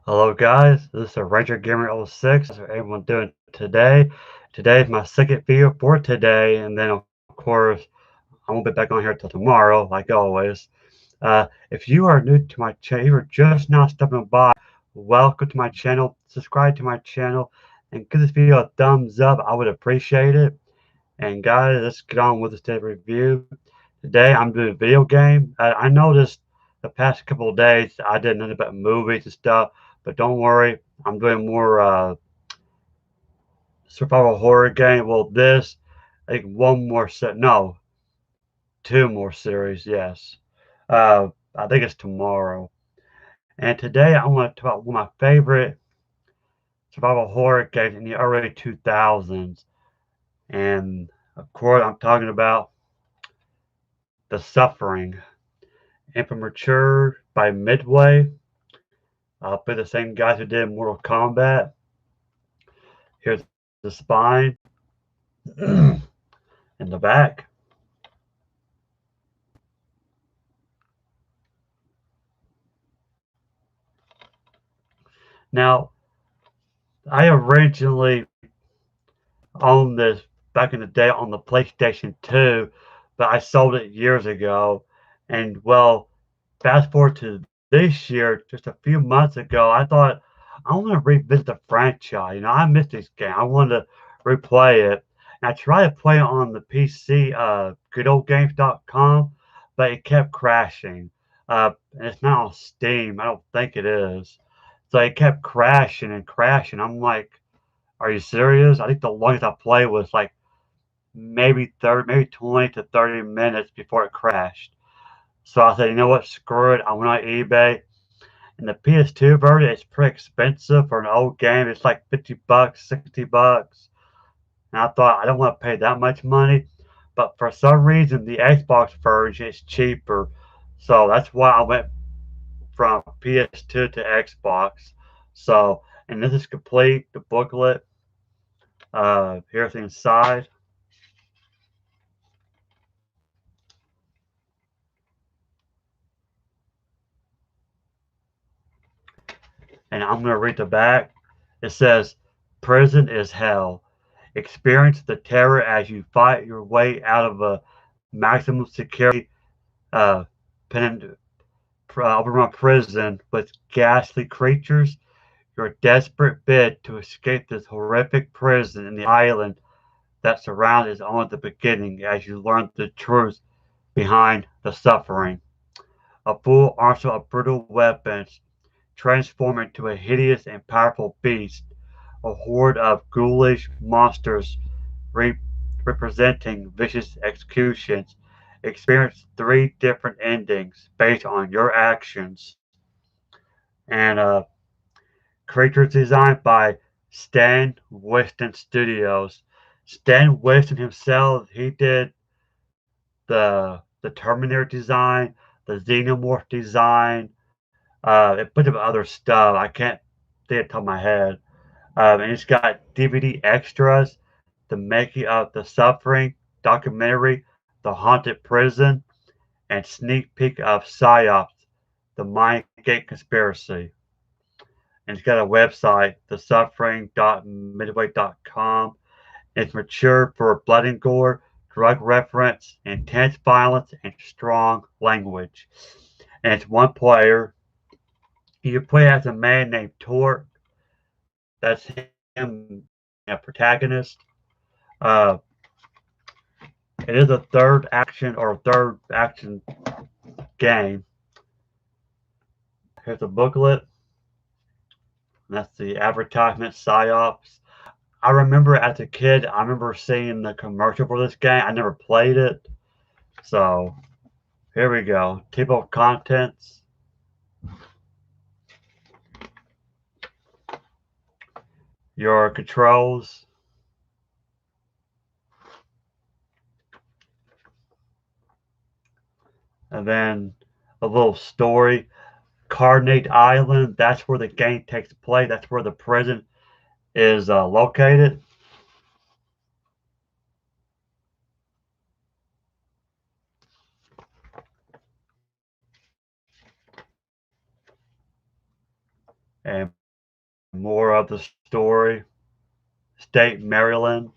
Hello guys, this is Ranger Gamer 06. How's everyone doing today? Today is my second video for today, and then of course I won't be back on here till tomorrow, like always. If you are new to my channel, you are just now stepping by, welcome to my channel. Subscribe to my channel and give this video a thumbs up. I would appreciate it. And guys, let's get on with this review. Today I'm doing a video game. I noticed the past couple of days I did nothing about movies and stuff, but don't worry, I'm doing more survival horror game. Well, this, I think one more set, no, two more series, yes. I think it's tomorrow. And today I want to talk about one of my favorite survival horror games in the early 2000s. And of course, I'm talking about The Suffering. Imprimatur by Midway. By the same guys who did Mortal Kombat. Here's the spine and the back. Now, I originally owned this back in the day on the PlayStation 2, but I sold it years ago. And well, fast forward to this year, just a few months ago, I thought I want to revisit the franchise. I missed this game. I wanted to replay it. And I tried to play it on the PC, goodoldgames.com, but it kept crashing. And it's not on Steam. I don't think it is. So it kept crashing and crashing. I'm like, are you serious? I think the longest I played was like maybe 30, maybe 20 to 30 minutes before it crashed. So I said, you know what? Screw it. I went on eBay. And the PS2 version is pretty expensive for an old game. It's like 50 bucks, 60 bucks. And I thought, I don't want to pay that much money. But for some reason, the Xbox version is cheaper. So that's why I went from PS2 to Xbox. So, and this is complete, the booklet. Here's the inside. And I'm going to read the back. It says, Prison is hell. Experience the terror as you fight your way out of a maximum security uh, pen, prison with ghastly creatures. Your desperate bid to escape this horrific prison in the island that surrounds is only the beginning as you learn the truth behind the suffering. A full arsenal of brutal weapons transform into a hideous and powerful beast, a horde of ghoulish monsters re- representing vicious executions. Experience three different endings based on your actions. And creatures designed by Stan Winston Studios. Stan Winston himself, he did the Terminator design, the Xenomorph design, a bunch of other stuff. I can't think it top of my head. And it's got DVD extras, the making of the suffering documentary, the haunted prison, and sneak peek of psyops, the Mind Gate conspiracy. And it's got a website, thesuffering.midway.com. It's mature for blood and gore, drug reference, intense violence, and strong language. And it's one player. You play as a man named Torque. That's him, a protagonist. Uh, it is a third action game. Here's a booklet. That's the advertisement psyops. I remember as a kid, I remember seeing the commercial for this game. I never played it. So here we go. Table of contents. Your controls. And then a little story. Carnate Island. That's where the game takes place. That's where the prison is located. And more of the story. State Maryland.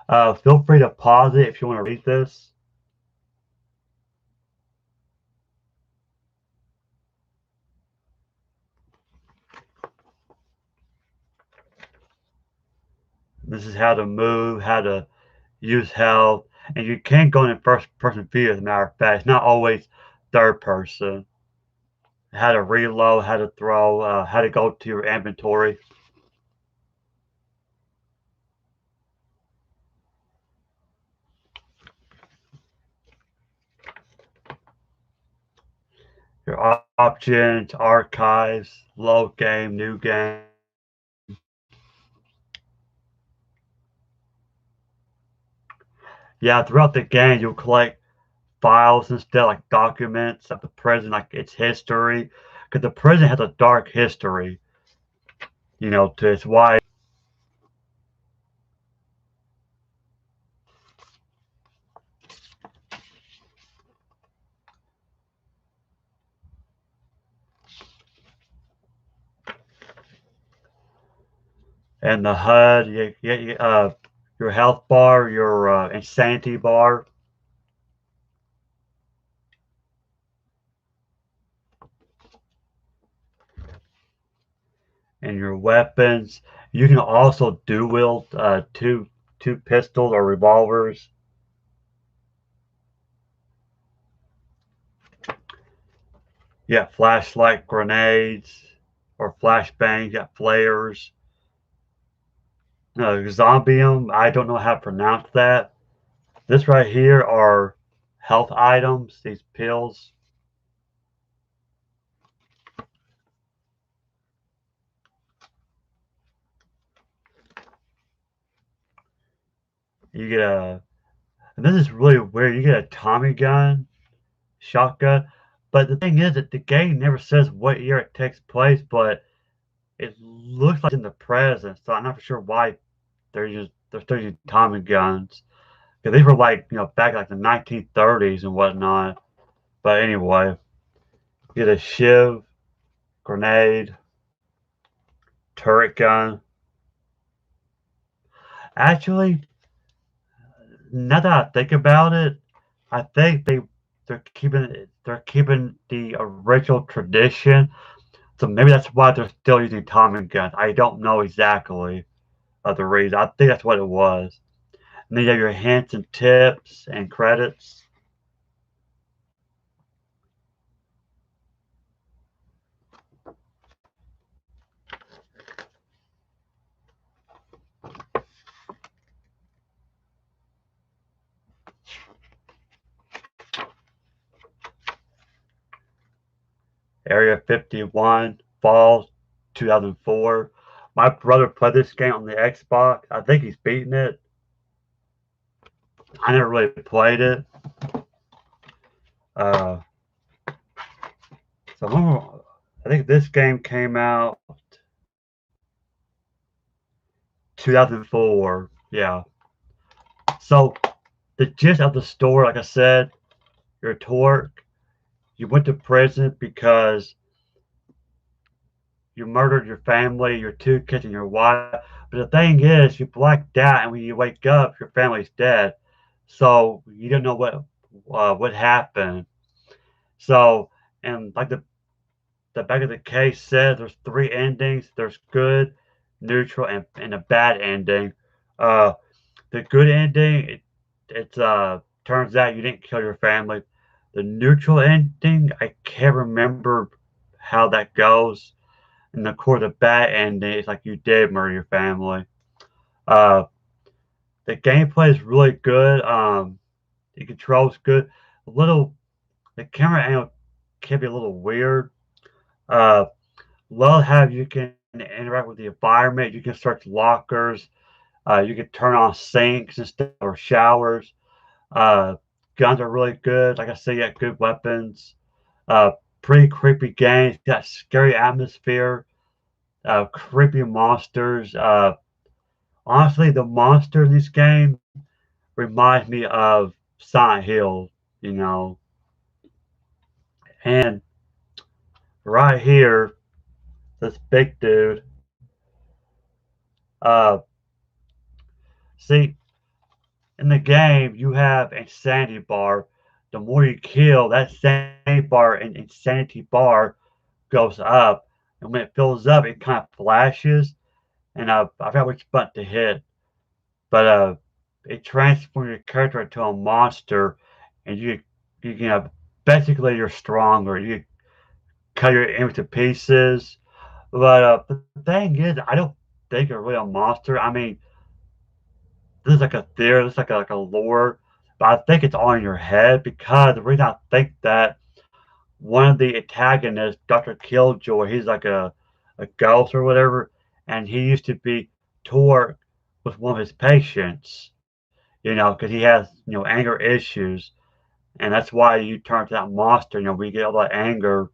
Feel free to pause it if you want to read this. This is how to move, how to use health, and you can go in first person view. As a matter of fact, it's not always third person. How to reload, how to throw, how to go to your inventory. Your options, archives, load game, new game. Yeah, throughout the game, you'll collect files instead, like documents of the prison, like its history, because the prison has a dark history, to its why. And the HUD, your health bar, your insanity bar, and your weapons. You can also dual wield two pistols or revolvers. You got flashlight grenades or flashbangs. You got flares. Zombium. I don't know how to pronounce that. This right here are health items. These pills. You get a. And this is really weird. You get a Tommy gun, shotgun. But the thing is that the game never says what year it takes place, but it looks like it's in the present. So I'm not sure why they're still using Tommy guns. Because these were like back like the 1930s and whatnot. But anyway, you get a shiv, grenade, turret gun. Actually, now that I think about it, I think they're keeping the original tradition. So maybe that's why they're still using Tommy guns. I don't know exactly the reason. I think that's what it was. And then you have your hints and tips and credits. Area 51, Fall 2004. My brother played this game on the Xbox. I think he's beaten it. I never really played it. Uh, I think this game came out 2004. Yeah. So the gist of the story, like I said, you're a Torque. You went to prison because you murdered your family, your two kids, and your wife. But the thing is, you blacked out, and when you wake up, your family's dead. So you don't know what happened. So, and like the back of the case said, there's three endings. There's good, neutral, and a bad ending. Uh, the good ending, it turns out you didn't kill your family. The neutral ending, I can't remember how that goes. And of course, the bad ending is like you did murder your family. Uh, the gameplay is really good. The controls good. A little, the camera angle can be a little weird. Uh, love how you can interact with the environment. You can search lockers. You can turn on sinks instead or showers. Uh, guns are really good. Like I said, you got good weapons. Uh, pretty creepy games. Got scary atmosphere. Creepy monsters. Honestly, the monsters in this game remind me of Silent Hill, you know. And right here, This big dude. Uh, see, in the game, you have insanity bar. The more you kill, that sanity bar and insanity bar goes up, and when it fills up, it kind of flashes. And I forgot which button to hit, but it transforms your character into a monster, and you can basically you're stronger. You cut your enemy to pieces. But the thing is, I don't think you're really a monster. I mean, this is like a theory, this is like a lore, but I think it's all in your head because the reason I think that one of the antagonists, Dr. Killjoy, he's like a ghost or whatever, and he used to be Torque with one of his patients, because he has, anger issues, and that's why you turn to that monster, we get all that anger.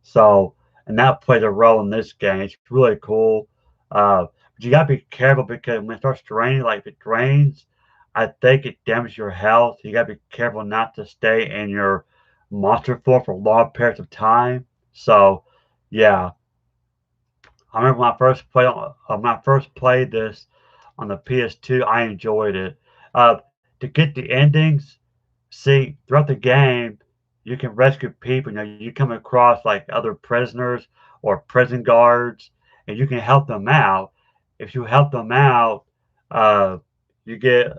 So, and that plays a role in this game. It's really cool. But you gotta be careful because when it starts draining, like if it drains, I think it damages your health. You gotta be careful not to stay in your monster form for long periods of time. So, yeah, I remember when I first played this on the PS2. I enjoyed it. To get the endings, see throughout the game, you can rescue people. You come across like other prisoners or prison guards, and you can help them out. If you help them out, uh, you get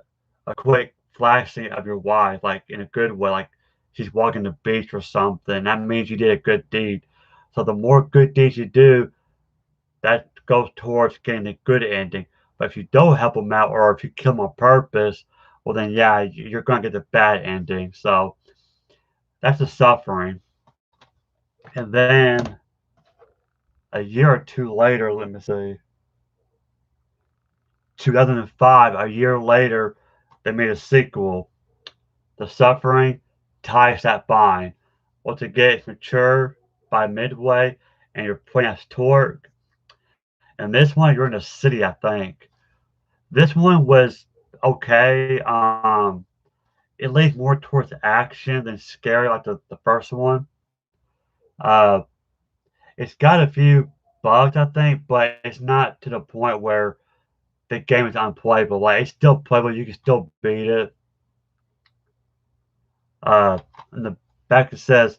a quick flashing of your wife, like in a good way, like she's walking the beach or something. That means you did a good deed. So the more good deeds you do, that goes towards getting a good ending. But if you don't help them out, or if you kill them on purpose, well then yeah, you're gonna get the bad ending. So that's the suffering. And then a year or two later, let me see, 2005, a year later, they made a sequel, The Suffering, Ties That Bind. Once again, it's mature by midway, and you're playing as Torque. And this one, you're in a city, I think. This one was okay. It leans more towards action than scary, like the first one. Uh, it's got a few bugs, I think, but it's not to the point where the game is unplayable. Like it's still playable. You can still beat it. In the back it says,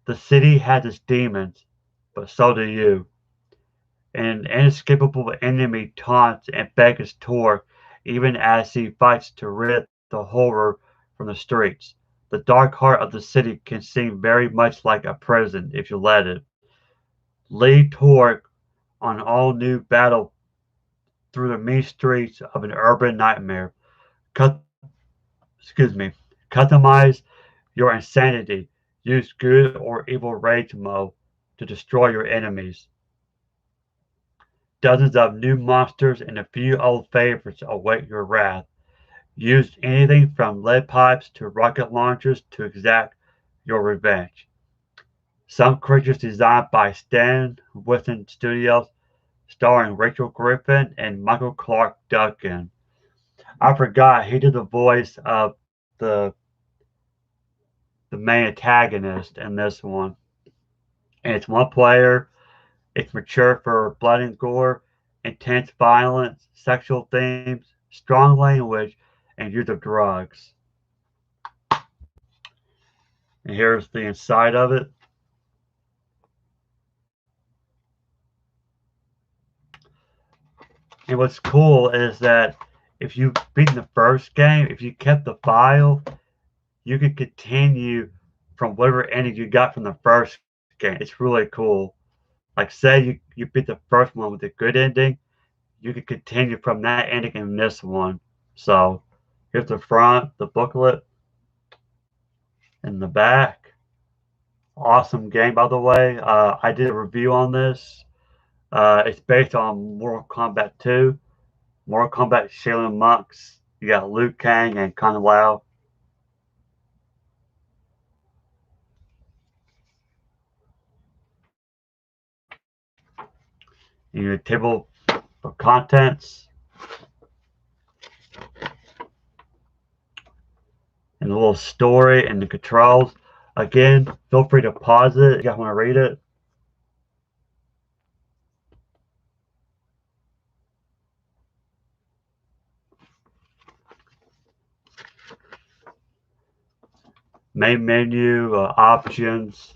"The city has its demons, but so do you." An inescapable enemy taunts and beckons Tor, even as he fights to rid the horror from the streets. The dark heart of the city can seem very much like a prison if you let it. Lead Tor on all new battle through the mean streets of an urban nightmare. Cut, excuse me, Customize your insanity. Use good or evil rage mode to destroy your enemies. Dozens of new monsters and a few old favorites await your wrath. Use anything from lead pipes to rocket launchers to exact your revenge. Some creatures designed by Stan Winston Studios, starring Rachel Griffin and Michael Clark Duncan. I forgot he did the voice of the the main antagonist in this one. And it's one player. It's mature for blood and gore, intense violence, sexual themes, strong language, and use of drugs. And here's the inside of it. And what's cool is that if you beat the first game, if you kept the file, you could continue from whatever ending you got from the first game. It's really cool. Like say you beat the first one with a good ending, you could continue from that ending in this one. So here's the front, the booklet, and the back. Awesome game, by the way. I did a review on this. It's based on Mortal Kombat 2, Mortal Kombat Shaolin Monks. You got Liu Kang and Kung Lao. You need a table of contents and a little story and the controls. Again, feel free to pause it if you guys want to read it. main menu, options.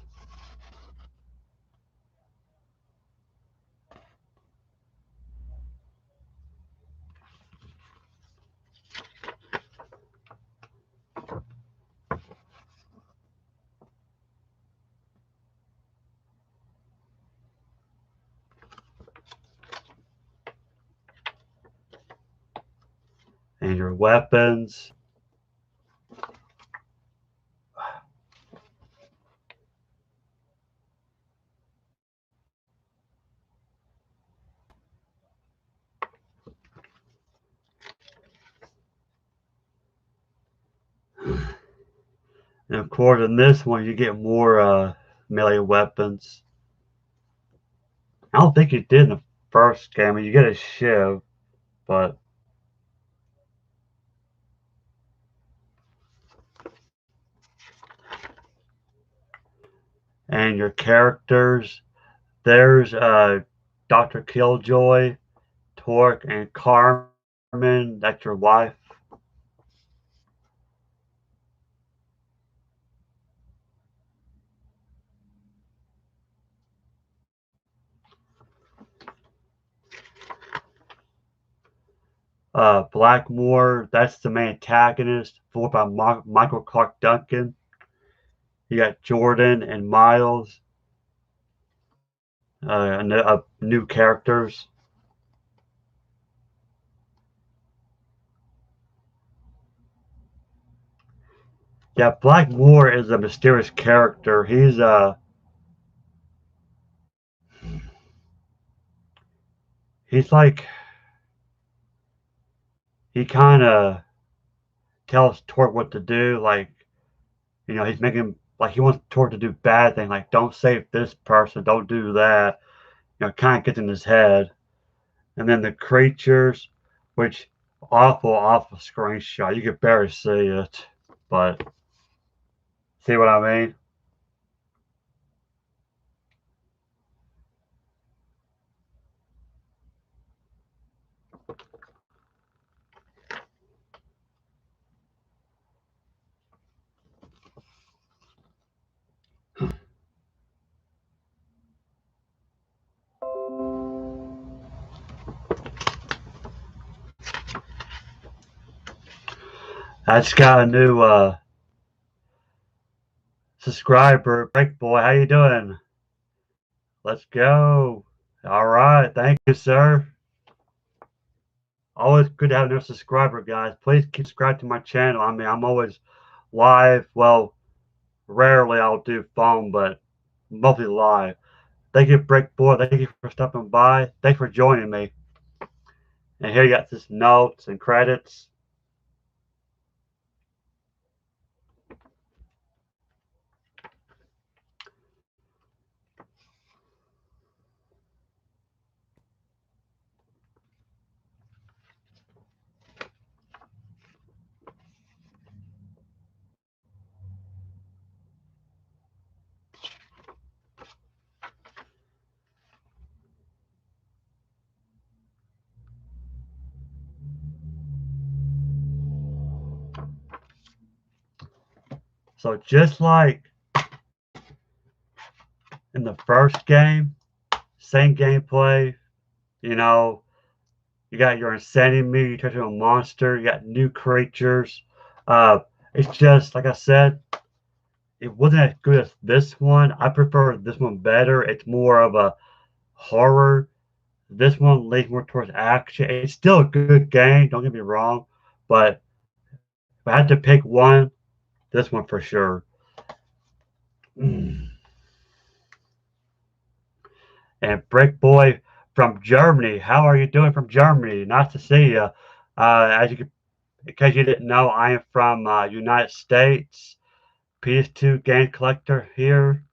And your weapons. And of course, in this one, you get more melee weapons. I don't think you did in the first game. I mean, you get a shiv, but and your characters. There's Dr. Killjoy, Torque, and Carmen. That's your wife. Blackmore, that's the main antagonist, voiced by Michael Clark Duncan. You got Jordan and Miles, new characters. Yeah, Blackmore is a mysterious character. He's like he kind of tells Torque what to do. Like he's making like he wants Torque to do bad things. Like don't save this person, don't do that. Kind of gets in his head. And then the creatures, which awful screenshot. You could barely see it, but see what I mean? I just got a new subscriber. Break boy, how you doing? Let's go. All right, thank you, sir. Always good to have a new subscriber, guys. Please keep subscribing to my channel. I mean, I'm always live. Well, rarely I'll do phone, but mostly live. Thank you, Break Boy. Thank you for stopping by. Thanks for joining me. And here you got this notes and credits. So just like in the first game, same gameplay. You know, you got your insanity meter, you turn into a monster, you got new creatures. Uh, it's just like I said, it wasn't as good as this one. I prefer this one better. It's more of a horror. This one leans more towards action. It's still a good game, don't get me wrong, but if I had to pick one, this one for sure. And Brick Boy from Germany, how are you doing from Germany? Nice to see you. In case you didn't know, I am from United States. PS2 game collector here.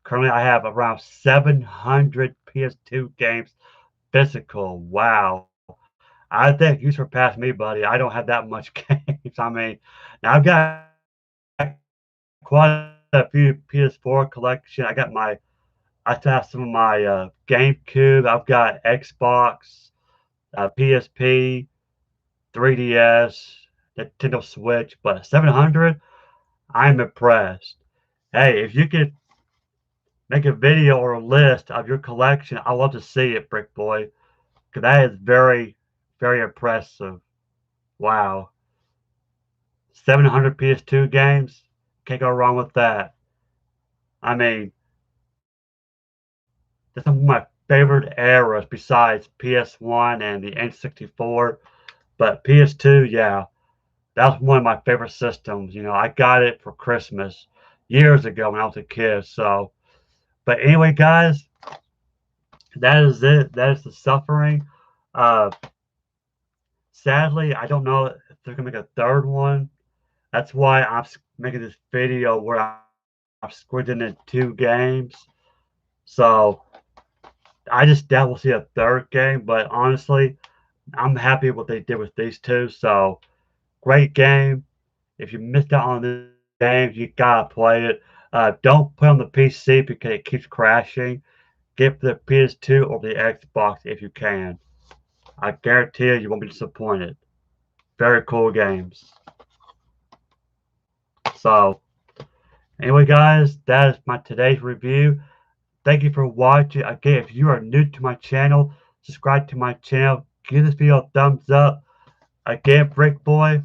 Currently, I have around 700 PS2 games physical. Wow. I think you surpassed me, buddy. I don't have that much games. I mean, now I've got quite a few PS4 collection. I still have some of my GameCube. I've got Xbox, PSP, 3DS, Nintendo Switch, but 700. I'm impressed. Hey, if you could make a video or a list of your collection, I'd love to see it, Brick Boy, because that is very, very impressive. Wow. 700 PS2 games? Can't go wrong with that. I mean, that's some of my favorite eras besides PS1 and the N64. But PS2, yeah, that was one of my favorite systems. I got it for Christmas years ago when I was a kid. So, but anyway, guys, that is it. That is the suffering. Uh, Sadly, I don't know if they're gonna make a third one. That's why I'm making this video where I'm squinting in two games. So I just doubt we'll see a third game. But honestly, I'm happy with what they did with these two. So great game. If you missed out on this game, you gotta play it. Don't play on the PC because it keeps crashing. Get the PS2 or the Xbox if you can. I guarantee you won't be disappointed. Very cool games. So anyway, guys, that is my today's review. Thank you for watching. Again, if you are new to my channel, subscribe to my channel. Give this video a thumbs up. Again, Brick Boy.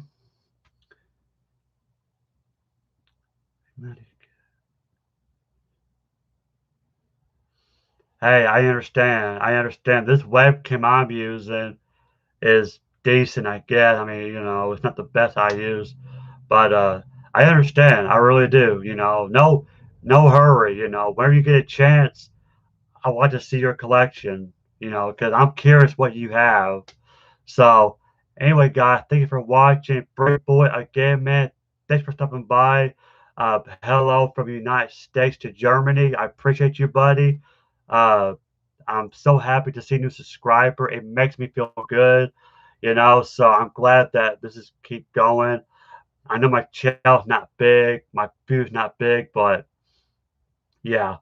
Hey, I understand. I understand. This webcam I'm using is decent, I guess. I mean, it's not the best I use, but I understand. I really do. No hurry. Whenever you get a chance, I want to see your collection. Because I'm curious what you have. So, anyway, guys, thank you for watching. Brick Boy again, man. Thanks for stopping by. Hello from the United States to Germany. I appreciate you, buddy. Uh, I'm so happy to see a new subscriber. It makes me feel good, So I'm glad that this is keep going. I know my channel's not big, my view's not big, but yeah.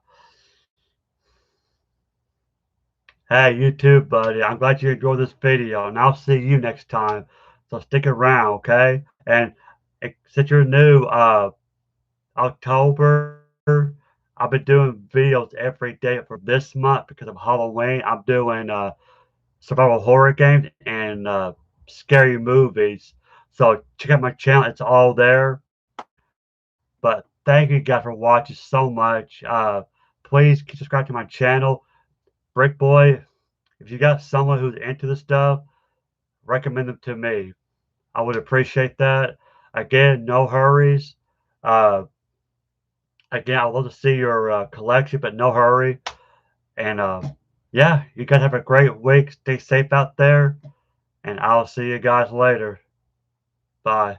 Hey, you too, buddy. I'm glad you enjoyed this video, and I'll see you next time. So stick around, okay? And since you're new, October, I've been doing videos every day for this month because of Halloween. I'm doing survival horror games and scary movies. So check out my channel; it's all there. But thank you guys for watching so much. Please subscribe to my channel, Brick Boy. If you got someone who's into this stuff, recommend them to me. I would appreciate that. Again, no hurries. Uh, Again, I'd love to see your collection, but no hurry. And yeah, you guys have a great week. Stay safe out there, and I'll see you guys later. Bye.